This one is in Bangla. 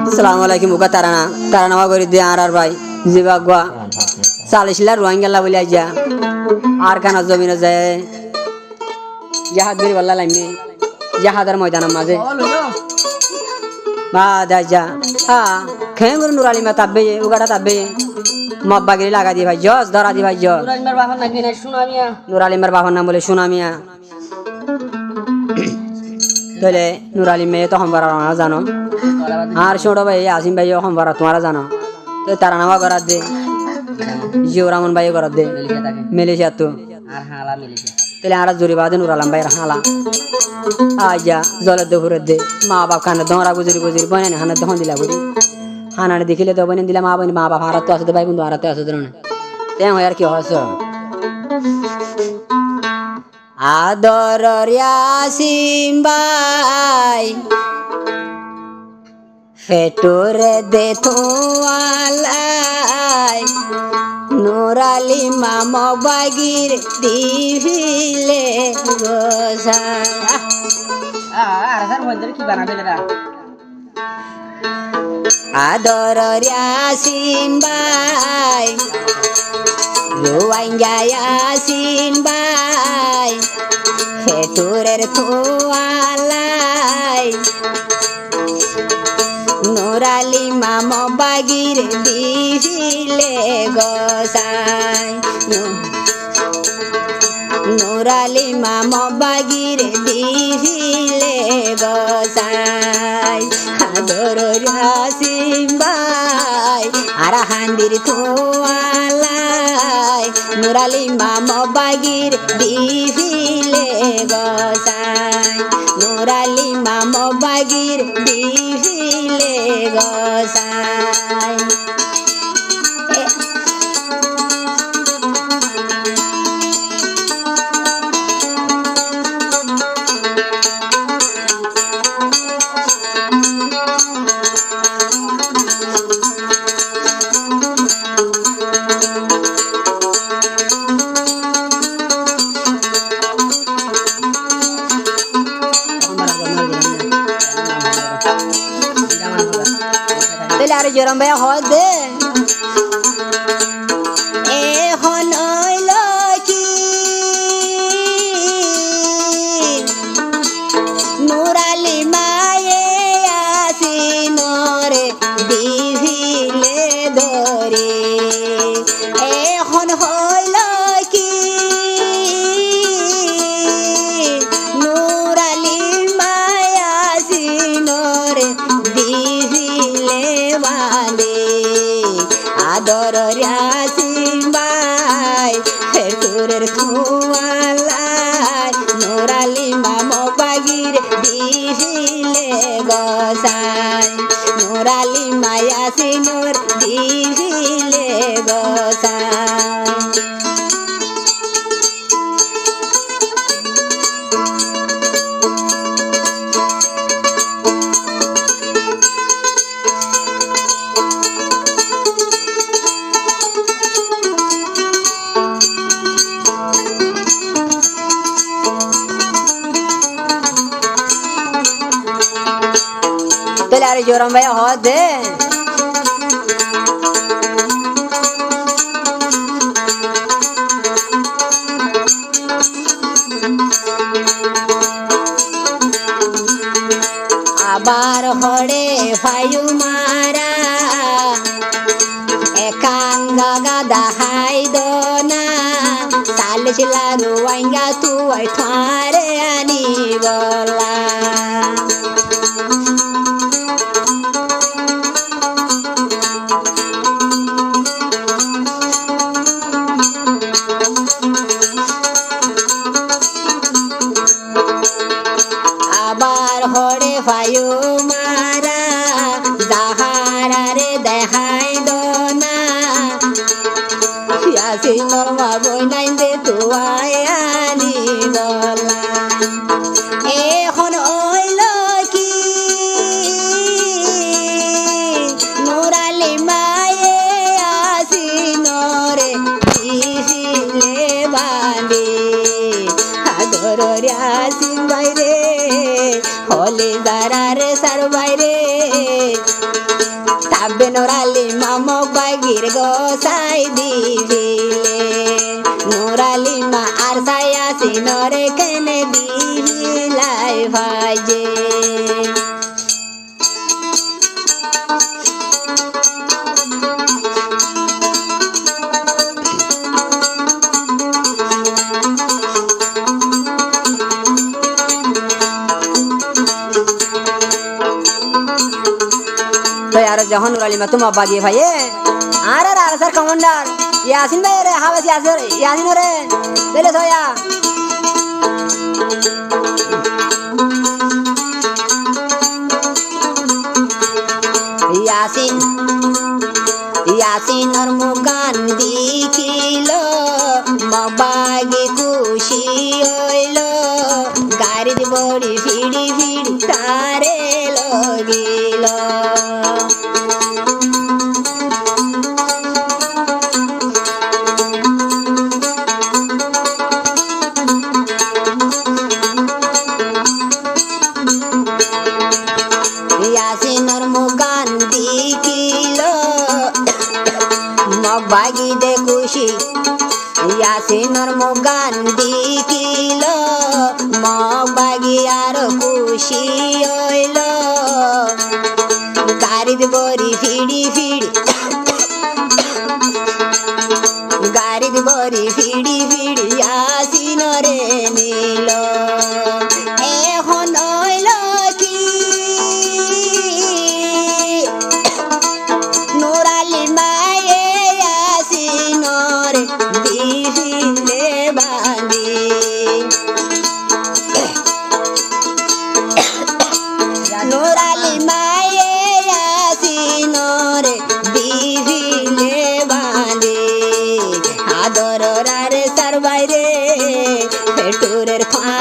Assalamualaikum buka tarana wa gori de arar bai jiba gwa salisila ruangala boli aja ar kana jomina যায় jahad gori walla laime jahadar ময়দানের মাঝে বা দাজা খেঙ্গুর নুরালি মা তাবে উগাটা তাবে মব্বা গিরি লাগা দি ভাই জজ ধরা দি ভাই জজ নুরালিমার বাবার নাকি না সুনামিয়া নুরালিমার বাবার নাম বলে সুনামিয়া তাহলে নুরালি মেয়ে তো হমবার জানো আর ছোট ভাই আসিম ভাই হমবার তোমারা জানো তো তারা নামা করার দে জিও রহমান ভাই করার দে মেলেশিয়া তো আর হালা মিলেছে তাহলে আর জোরি বাদে নুরালাম ভাই হালা আজা জলের দুপুরে দে মা বাপ খানে দোহরা গুজরি গুজরি বনে হানে দহন দিলা বুড়ি হানানে দেখিলে তো বনে দিলা মা বাপ হারাতে আসতে ভাই বন্ধু হারাতে আসতে না তে হয় আর কি হস আদর আসিম ভাই ফেটুরে দে তোয়ালাই নুরালি মাম বাগির দিলে গোসা আর স্যার বন্ধুর কি বানাবে রে আদর আসিম ভাই রুয়াইঙ্গা আসিম ভাই ফেটুরের তোয়ালাই নুরালি মাম বাগির দিলে গোসাই নুরালি মাম বাগির দিলে গোসাই আদর আসিম ভাই আর হান্দির তোয়ালাই নুরালি মাম বাগির দিলে গোসাই নুরালি মাম বাগির দিলে গোসাই আর জরম ভাই হদ দে এখন হইল কি নুরালি মায়ে আসি নরে দিলে ধরে এখন হইল কি নুরালি মায়ে আসি নরে দিলে বাঁধে আদর আসিম ভাই ফেটুরের খোয়ালাই নুরালি মাম বাগির দিলে গোসাই নুরালি মায়াসি নোর দিলে গোসাই আর জোরম ভাই হদ দে আবার হড়ে ফায়ু মারা একাঙ্গ গাদা হাই দোনা সালছিলা রুয়াইঙ্গা তুই ঠারে আনি বলা আবার হরে ফায়ু মারা যাহারে দেখাই দোনা আসি নরমা বই নাই দে তুয়াই আনি বলা এখন ওইল কি নুরালি মায়ে আসি নরে দিলে বাঁধে আদর আসিম বাইরে হলে দাঁড়ারে সার বাইরে আবে নোরালি মামো বাগির গোসাই দিবিলে নোরালি মা আর সায়াসি নরে কেনে দিবিলাই ভাইজে तो यार जहन वाली में तुम अब्बा गे भाई अरे यार सर कमांडर यासीन भाई रे हावस यासीन रे ले सोया यासीन यासीन और मुगान दिखिलो मबागे खुशी होइलो गाड़ी बड़ी फिड़ी फिड़ी तारे लगिलो यासीनर मुगान दिखिलो मबागी दे खुशी यासीनर मुगान दिखिलो मबागी आर खुशी होइलो गाड़ी बड़ी फिड़ी फिड़ी गाड़ी बड़ी फिड़ी फिड़ी यासीन रे नीलो এখন হইল কি নোরালি মায়ে আসিন রে দিলে বাঁধি নোরালি মায়ে আসিন রে দিলে বাঁধি আদর রে সার বাইরে পেটুরের খা